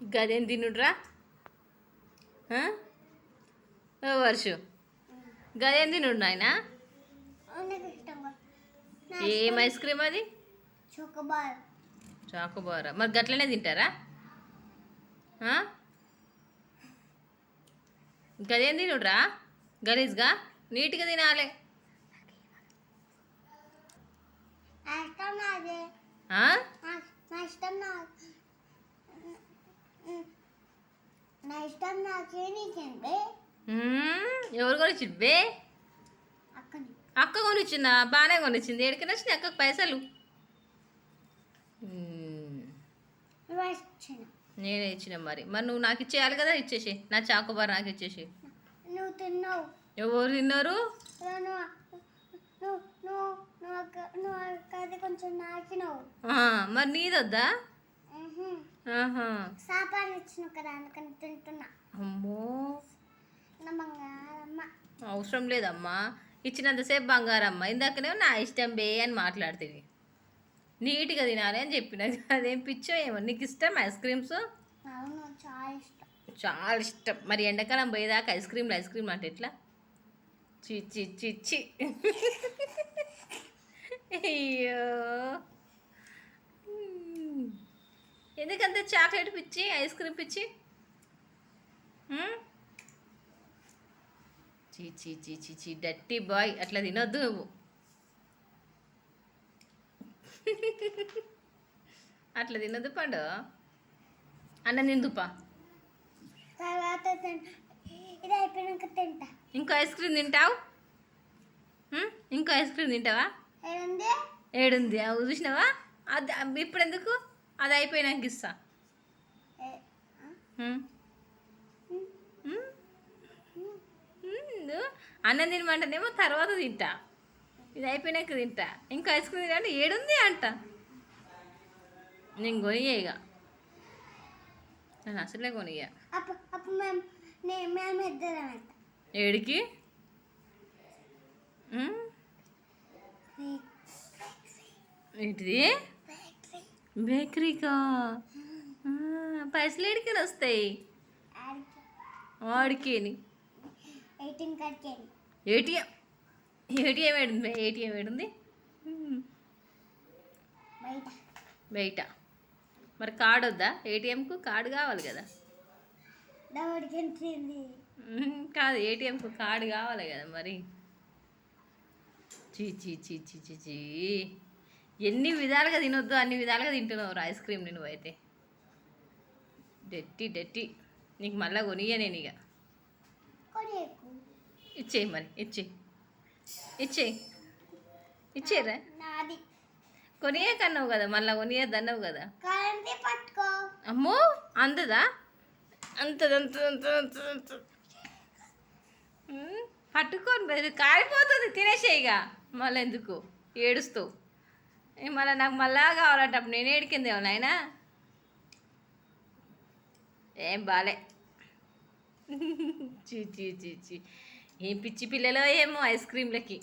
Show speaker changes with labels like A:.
A: గదేం తినుడ్రా వర్షు గదేం తినుడు నాయన ఏం ఐస్ క్రీమ్ అది చాకోబారా మరి గట్లనే తింటారా గదేం తినుడ్రా గలీజ్గా నీట్గా తినాలి ఎవరు కొనిచ్చింది బే అక్క కొనిచ్చిందా బాగానే కొనిచ్చింది ఎక్కడికి వచ్చింది అక్కకు పైసలు నేనే ఇచ్చిన మరి నువ్వు నాకు ఇచ్చేయాలి కదా ఇచ్చేసి నా చాకోబార్ నాకు ఇచ్చేసి ఎవరు తిన్నారు మరి నీదొద్దా అమ్మో అవసరం లేదమ్మా ఇచ్చినంతసేపు బంగారమ్మ ఇందాకనే నా ఇష్టం బే అని మాట్లాడుతుంది నీట్గా తినాలి అని చెప్పిన అదేం పిచ్చో ఏమో నీకు ఇష్టం ఐస్ క్రీమ్స్ చాలా ఇష్టం మరి ఎండాకాలం పోయేదాకా ఐస్ క్రీమ్ అంటే ఎట్లా చిచ్చి చిచ్చి అయ్యో ఎందుకంత చాక్లెట్ పిచ్చి ఐస్ క్రీమ్ పిచ్చి చీ చీ చీ చీ డట్టి బాయ్ అట్లా తినొద్దు నువ్వు అట్లా తినొద్దు పండు అన్నం తిందుపా ఇంకో ఐస్ క్రీమ్ తింటావు ఇంకో ఐస్ క్రీమ్ తింటావా ఏడుంది అవు చూసినావా అది ఇప్పుడు ఎందుకు అది అయిపోయినాక ఇస్తా అన్నం తినమంటేనేమో తర్వాత తింటా ఇది అయిపోయినాక తింటా ఇంకా ఐస్ క్రీమ్ తింటా ఏడుంది అంట నేను కొనియా ఇక నేను అసలే కొనియా ఏడికి ఏంటిది బేకరీకా పైసలు ఏడికని వస్తాయి వాడికి ఏటీఎం ఏటీఎం ఏడుంది ఏటీఎం ఏడుంది బయట మరి కార్డు వద్దా ఏటీఎంకు కార్డు కావాలి కదా కాదు ఏటీఎంకు కార్డు కావాలి కదా మరి చీ చీ చీ చీ చీ చీ ఎన్ని విధాలుగా తినొద్దు అన్ని విధాలుగా తింటున్నావు ఐస్ క్రీమ్ నువ్వు అయితే డెట్టి డెట్టి నీకు మళ్ళా కొనియా నేను ఇక ఇచ్చేయి మరి ఇచ్చేరా కొనియే కన్నావు కదా మళ్ళీ కొనియద్దు అన్నావు కదా అమ్మో అందదా అంత పట్టుకొని కారిపోతుంది తినేసేయిగా మళ్ళీ ఎందుకు ఏడుస్తూ మళ్ళీ నాకు మళ్ళా కావాలంటే అప్పుడు నేను ఏడికిందేమో నాయనా ఏం బాలే చీ చీ చీ చీ ఏం పిచ్చి పిల్లలో ఏమో ఐస్ క్రీమ్లకి